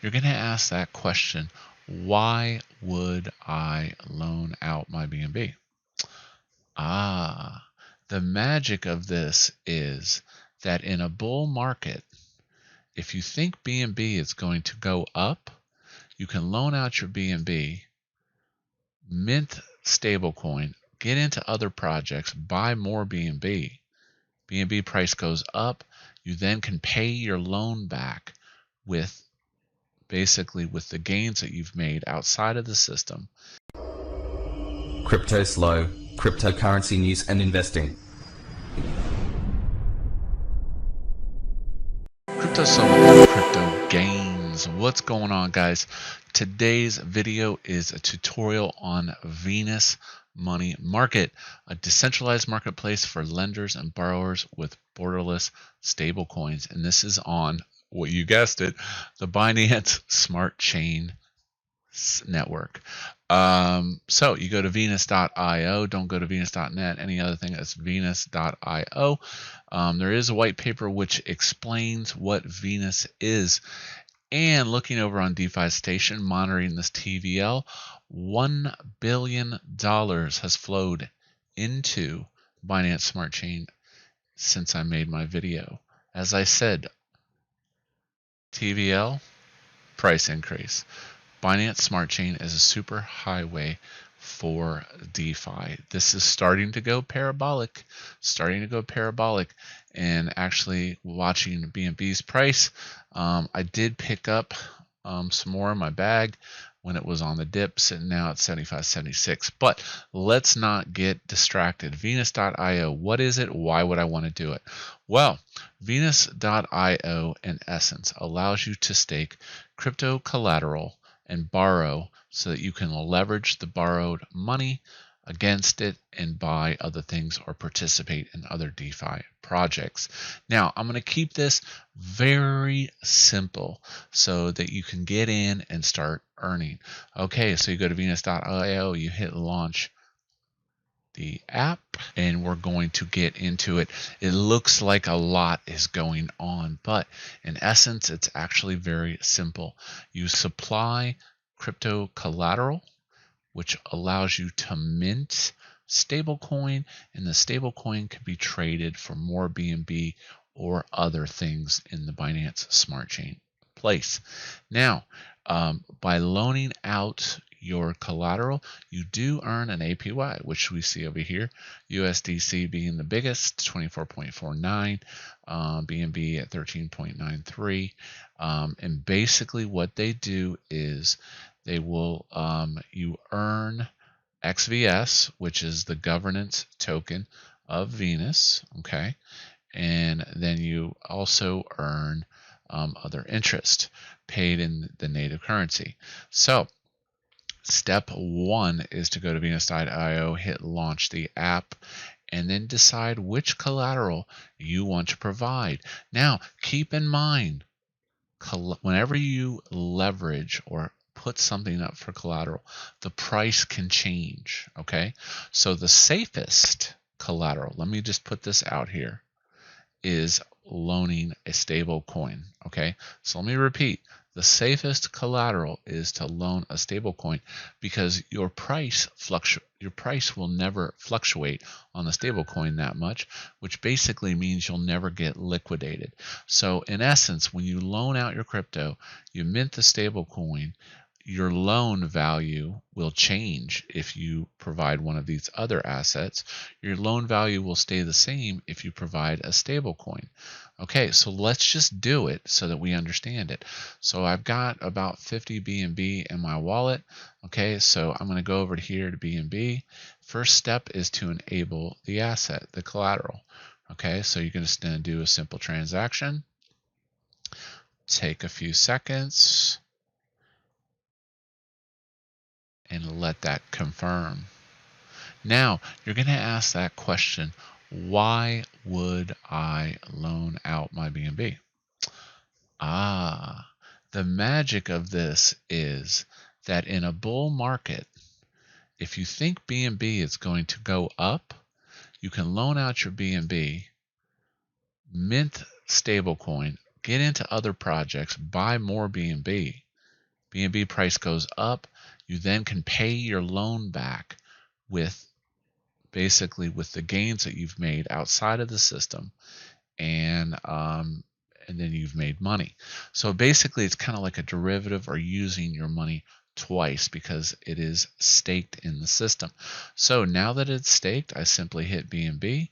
you're going to ask that question, why would I loan out my BNB? The magic of this is that in a bull market, if you think BNB is going to go up, you can loan out your BNB, mint stablecoin, get into other projects, buy more BNB. BNB price goes up. You then can pay your loan back with basically with the gains that you've made outside of the system. Cryptoslo, cryptocurrency news and investing. Cryptoslo and crypto gains. What's going on, guys? Today's video is a tutorial on Venus Money Market, a decentralized marketplace for lenders and borrowers with borderless stablecoins. And this is on, well, you guessed it, the Binance Smart Chain network. So you go to venus.io, don't go to venus.net, any other thing, that's venus.io. There is a white paper which explains what Venus is. And looking over on DeFi Station, monitoring this TVL, $1 billion has flowed into Binance Smart Chain since I made my video. As I said, TVL, price increase. Binance Smart Chain is a super highway for DeFi. This is starting to go parabolic, and actually watching BNB's price. I did pick up some more in my bag when it was on the dip, sitting now at 75.76. But let's not get distracted. Venus.io, what is it? Why would I want to do it? Well, Venus.io in essence allows you to stake crypto collateral and borrow so that you can leverage the borrowed money against it and buy other things or participate in other DeFi projects. Now, I'm going to keep this very simple so that you can get in and start earning. Okay, so you go to Venus.io, you hit launch the app, and we're going to get into it. It looks like a lot is going on, but in essence, it's actually very simple. You supply crypto collateral, which allows you to mint stablecoin, and the stablecoin can be traded for more BNB or other things in the Binance Smart Chain place. Now, by loaning out your collateral, you do earn an APY, which we see over here. USDC being the biggest, 24.49, BNB at 13.93, and basically what they do is they will you earn XVS, which is the governance token of Venus, okay, and then you also earn other interest paid in the native currency. So step one is to go to Venus.io, hit launch the app, and then decide which collateral you want to provide. Now, keep in mind, whenever you leverage or put something up for collateral, the price can change, okay? So the safest collateral, let me just put this out here, is loaning a stable coin, okay? So let me repeat. The safest collateral is to loan a stable coin because your price will never fluctuate on the stable coin that much, which basically means you'll never get liquidated. So in essence, when you loan out your crypto, you mint the stable coin, your loan value will change if you provide one of these other assets. Your loan value will stay the same if you provide a stable coin. Okay, so let's just do it so that we understand it. So I've got about 50 BNB in my wallet. Okay, so I'm going to go over here to BNB. First step is to enable the asset, the collateral. Okay, so you're just going to do a simple transaction. Take a few seconds and let that confirm. Now, you're going to ask that question, why would I loan out my BNB? The magic of this is that in a bull market, if you think BNB is going to go up, you can loan out your BNB, mint stablecoin, get into other projects, buy more BNB. BNB price goes up, you then can pay your loan back with basically with the gains that you've made outside of the system, and then you've made money. So basically it's kind of like a derivative or using your money twice because it is staked in the system. So now that it's staked, I simply hit BNB,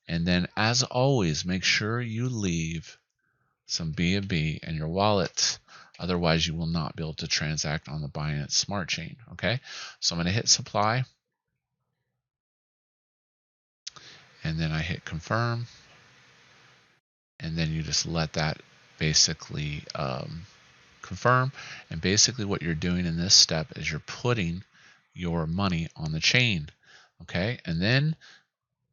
and then as always, make sure you leave some BNB in your wallet. Otherwise, you will not be able to transact on the Binance Smart Chain. Okay, so I'm going to hit supply, and then I hit confirm, and then you just let that basically confirm. And basically what you're doing in this step is you're putting your money on the chain. Okay, and then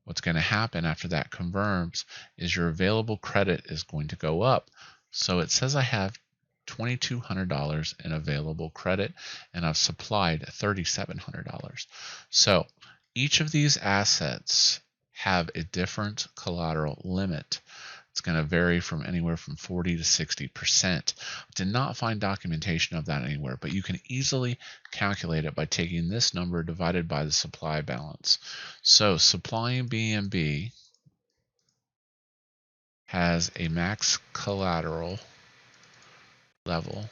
what's going to happen after that confirms is your available credit is going to go up. So it says I have $2,200 in available credit, and I've supplied $3,700. So each of these assets have a different collateral limit. It's going to vary from anywhere from 40 to 60%. Did not find documentation of that anywhere, but you can easily calculate it by taking this number divided by the supply balance. So supplying BNB has a max collateral level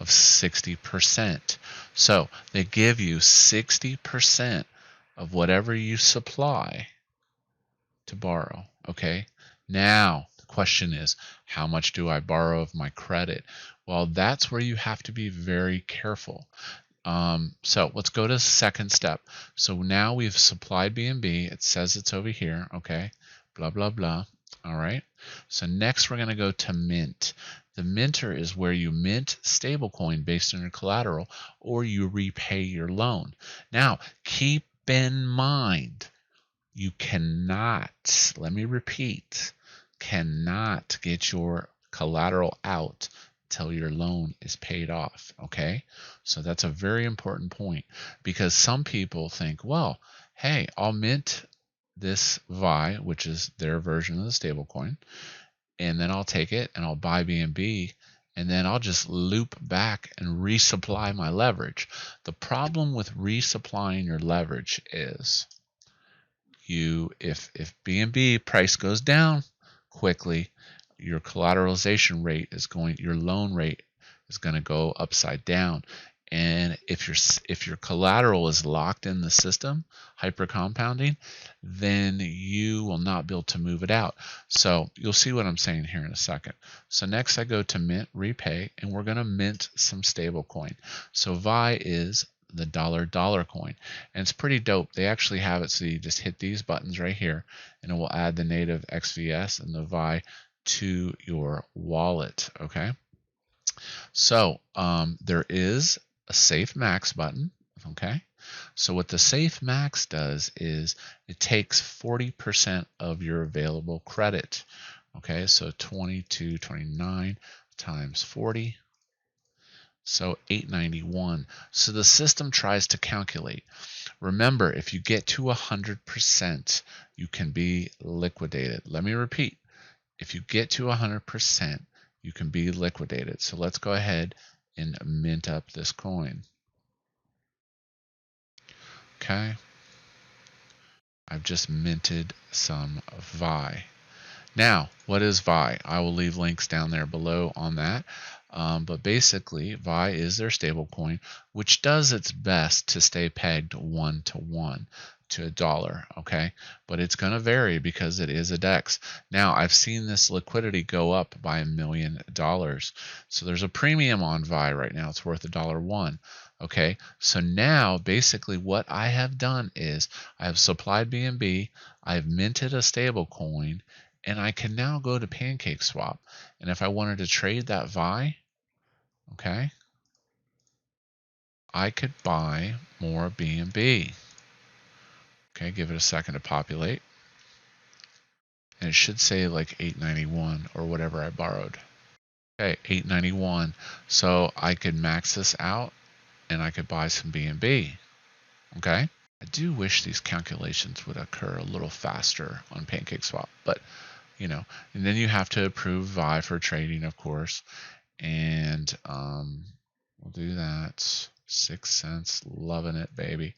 of 60%. So they give you 60% of whatever you supply to borrow. Okay, now the question is, how much do I borrow of my credit? Well, that's where you have to be very careful. So let's go to the second step. So now we've supplied BNB. It says it's over here. Okay, blah blah blah. All right, so next we're going to go to mint. The minter is where you mint stablecoin based on your collateral, or you repay your loan. Now keep in mind, you cannot, let me repeat, cannot get your collateral out till your loan is paid off. Okay, so that's a very important point, because some people think, well, hey, I'll mint this VAI, which is their version of the stablecoin, and then I'll take it and I'll buy BNB, and then I'll just loop back and resupply my leverage. The problem with resupplying your leverage is if BNB price goes down quickly, your collateralization rate is going, your loan rate is going to go upside down. And if your collateral is locked in the system, hyper compounding, then you will not be able to move it out. So you'll see what I'm saying here in a second. So next I go to mint, repay, and we're going to mint some stable coin. So VAI is the dollar coin, and it's pretty dope. They actually have it so you just hit these buttons right here, and it will add the native XVS and the VAI to your wallet. Okay, so there is a safe max button. Okay, so what the safe max does is it takes 40% of your available credit. Okay, so 2229 times 40, so 891. So the system tries to calculate. Remember, if you get to 100%, you can be liquidated. Let me repeat. If you get to 100%, you can be liquidated. So let's go ahead and mint up this coin. Okay. I've just minted some VAI. Now, what is VAI? I will leave links down there below on that. But basically, VAI is their stablecoin, which does its best to stay pegged 1-to-1 to $1. Okay, but it's going to vary because it is a DEX. Now, I've seen this liquidity go up by $1 million. So there's a premium on VAI right now. It's worth $1. Okay, so now basically what I have done is I have supplied BNB, I've minted a stable coin, and I can now go to PancakeSwap. And if I wanted to trade that VAI, okay, I could buy more BNB. Okay, give it a second to populate. And it should say like 891 or whatever I borrowed. Okay, 891. So I could max this out and I could buy some BNB. Okay. I do wish these calculations would occur a little faster on PancakeSwap, but you know, and then you have to approve VAI for trading, of course. And we'll do that. 6 cents, loving it, baby.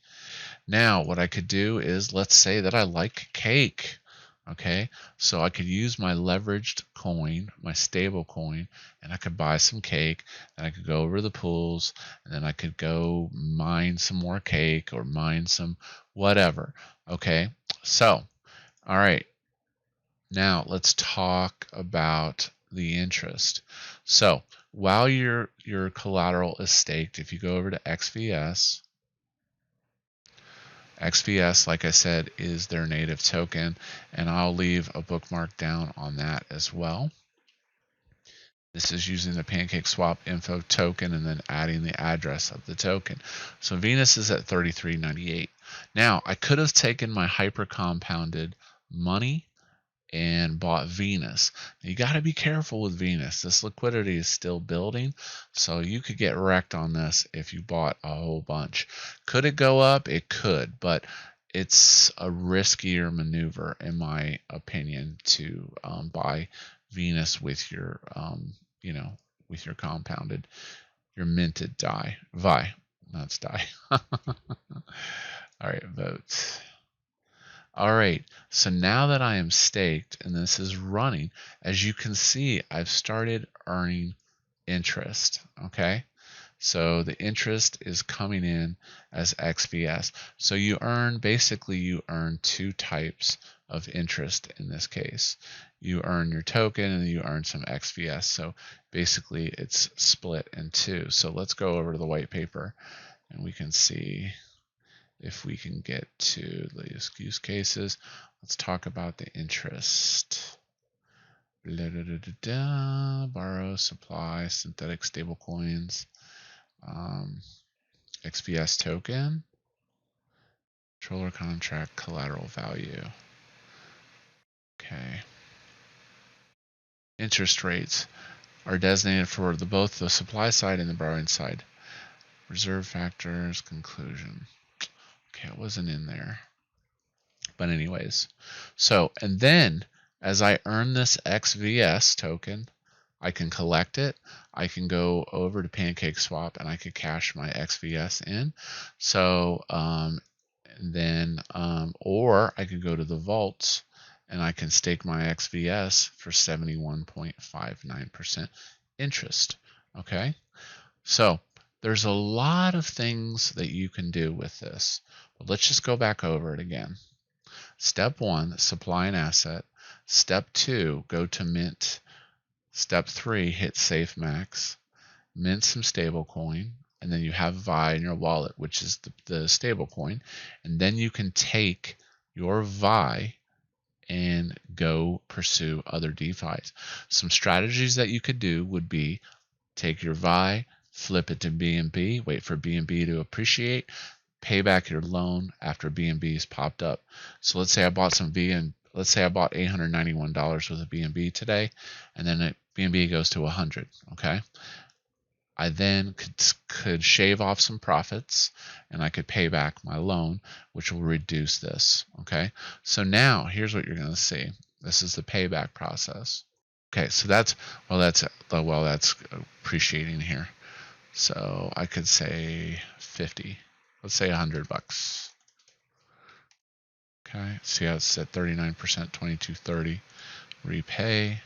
Now, what I could do is, let's say that I like cake. Okay, so I could use my leveraged coin, my stable coin, and I could buy some cake, and I could go over the pools, and then I could go mine some more cake or mine some whatever. Okay, so, all right, now let's talk about the interest. So while your collateral is staked, if you go over to XVS, like I said, is their native token, and I'll leave a bookmark down on that as well. This is using the PancakeSwap info token and then adding the address of the token. So Venus is at 33.98. Now, I could have taken my hyper compounded money and bought Venus. You got to be careful with Venus. This liquidity is still building, so you could get wrecked on this if you bought a whole bunch. Could it go up? It could, but it's a riskier maneuver, in my opinion, to buy Venus with your, with your compounded, your minted DAI, VAI, that's DAI. All right, votes. All right, so now that I am staked and this is running, as you can see, I've started earning interest, okay? So the interest is coming in as XVS. So you earn, basically you earn two types of interest in this case. You earn your token and you earn some XVS. So basically it's split in two. So let's go over to the white paper and we can see if we can get to the use cases. Let's talk about the interest. Borrow, supply, synthetic stablecoins, XVS token, controller contract, collateral value. Okay. Interest rates are designated for both the supply side and the borrowing side. Reserve factors, conclusion. Okay, it wasn't in there. But anyways, so, and then as I earn this XVS token, I can collect it. I can go over to PancakeSwap and I could cash my XVS in. So, or I could go to the vaults and I can stake my XVS for 71.59% interest. Okay, so there's a lot of things that you can do with this, but let's just go back over it again. Step 1, supply an asset. Step 2, go to mint. Step 3, hit safe max. Mint some stablecoin, and then you have VAI in your wallet, which is the stablecoin, and then you can take your VAI and go pursue other DeFis. Some strategies that you could do would be take your VAI, flip it to BNB, wait for BNB to appreciate, pay back your loan after BNB's popped up. So let's say I bought some let's say I bought $891 worth of BNB today, and then BNB goes to 100. Okay, I then could shave off some profits, and I could pay back my loan, which will reduce this. Okay, so now here's what you're going to see. This is the payback process. Okay, so that's appreciating here. So I could say 50. Let's say $100. Okay, see how it's at 39%, 22.30. Repay,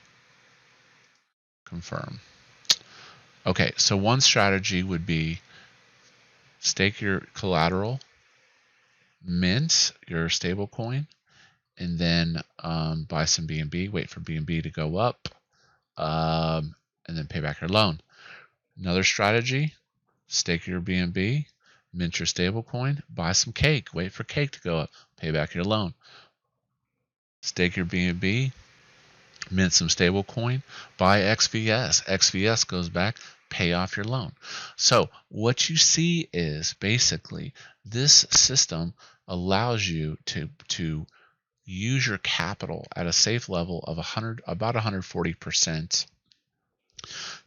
confirm. Okay, so one strategy would be stake your collateral, mint your stable coin, and then buy some BNB, wait for BNB to go up, and then pay back your loan. Another strategy, stake your BNB, mint your stable coin, buy some cake, wait for cake to go up, pay back your loan. Stake your BNB, mint some stable coin, buy XVS. XVS goes back, pay off your loan. So what you see is basically this system allows you to use your capital at a safe level of about 140%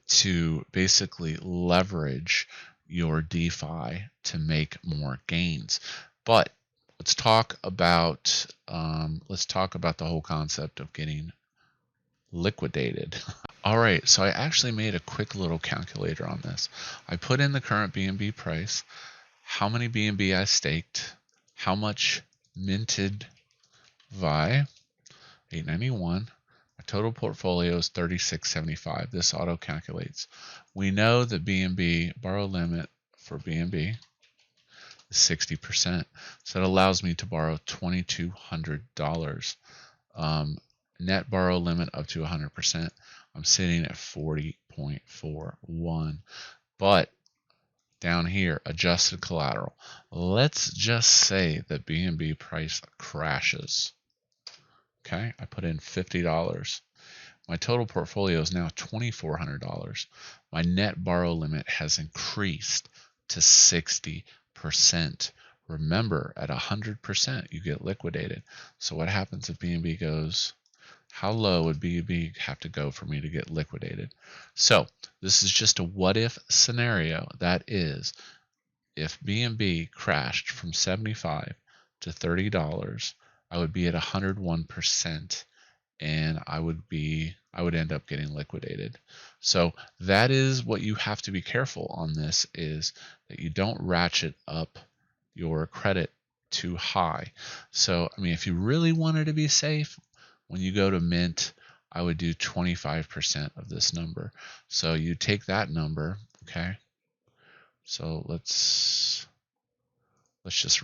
to basically leverage your DeFi to make more gains. But let's talk about the whole concept of getting liquidated. All right, so I actually made a quick little calculator on this. I put in the current BNB price, how many BNB I staked, how much minted VAI, 891. My total portfolio is 3675. This auto calculates. We know the BNB borrow limit for BNB is 60%. So that allows me to borrow $2,200. Net borrow limit up to 100%. I'm sitting at 40.41. But down here, adjusted collateral. Let's just say that BNB price crashes. Okay, I put in $50. My total portfolio is now $2,400. My net borrow limit has increased to 60%. Remember, at 100%, you get liquidated. So what happens if BNB goes? How low would BNB have to go for me to get liquidated? So this is just a what if scenario. That is, if BNB crashed from 75 to $30, I would be at 101%, and I would end up getting liquidated. So that is what you have to be careful on this, is that you don't ratchet up your credit too high. So I mean, if you really wanted to be safe, when you go to mint, I would do 25% of this number. So you take that number, okay? So let's just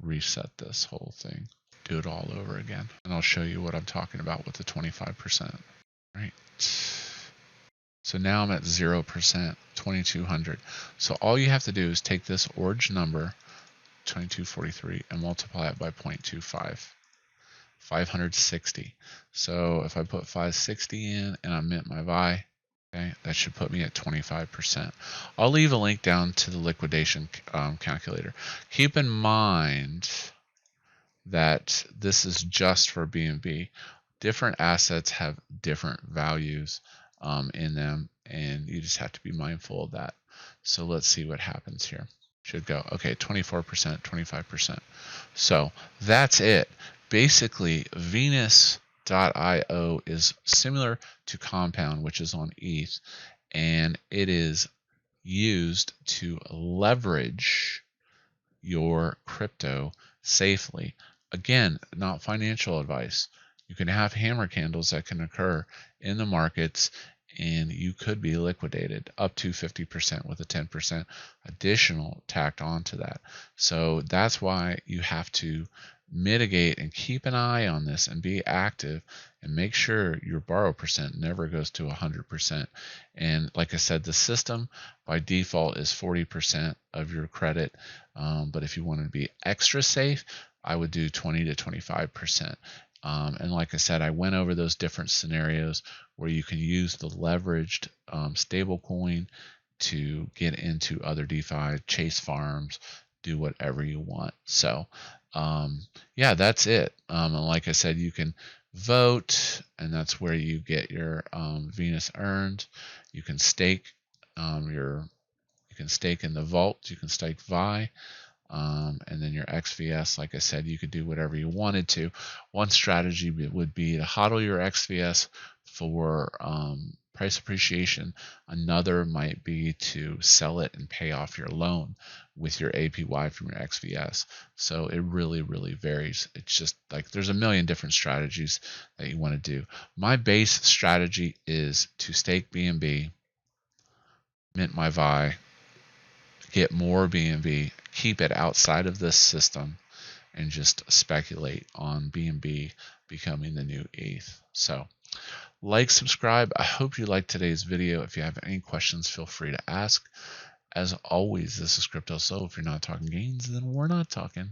reset this whole thing. Do it all over again, and I'll show you what I'm talking about with the 25%. Right. So now I'm at 0%, 2,200. So all you have to do is take this orange number, 2243, and multiply it by 0.25. 560. So if I put 560 in and I mint my VAI, okay, that should put me at 25%. I'll leave a link down to the liquidation calculator. Keep in mind that this is just for BNB. Different assets have different values in them, and you just have to be mindful of that. So let's see what happens here. Should go, okay, 24%, 25%. So that's it. Basically, Venus.io is similar to Compound, which is on ETH, and it is used to leverage your crypto safely. Again, not financial advice. You can have hammer candles that can occur in the markets, and you could be liquidated up to 50% with a 10% additional tacked onto that. So that's why you have to mitigate and keep an eye on this and be active and make sure your borrow percent never goes to 100%. And like I said, the system by default is 40% of your credit, but if you want to be extra safe, I would do 20 to 25%. And like I said, I went over those different scenarios where you can use the leveraged stablecoin to get into other DeFi, chase farms, do whatever you want. So yeah, that's it. And like I said, you can vote, and that's where you get your Venus earned. You can stake you can stake in the vault. You can stake VAI. And then your XVS, like I said, you could do whatever you wanted to. One strategy would be to hodl your XVS for price appreciation. Another might be to sell it and pay off your loan with your APY from your XVS. So it really, really varies. It's just like there's a million different strategies that you want to do. My base strategy is to stake BNB, mint my VAI, get more BNB, keep it outside of this system, and just speculate on BNB becoming the new ETH. So like, subscribe. I hope you liked today's video. If you have any questions, feel free to ask. As always, this is Cryptoslo. If you're not talking gains, then we're not talking.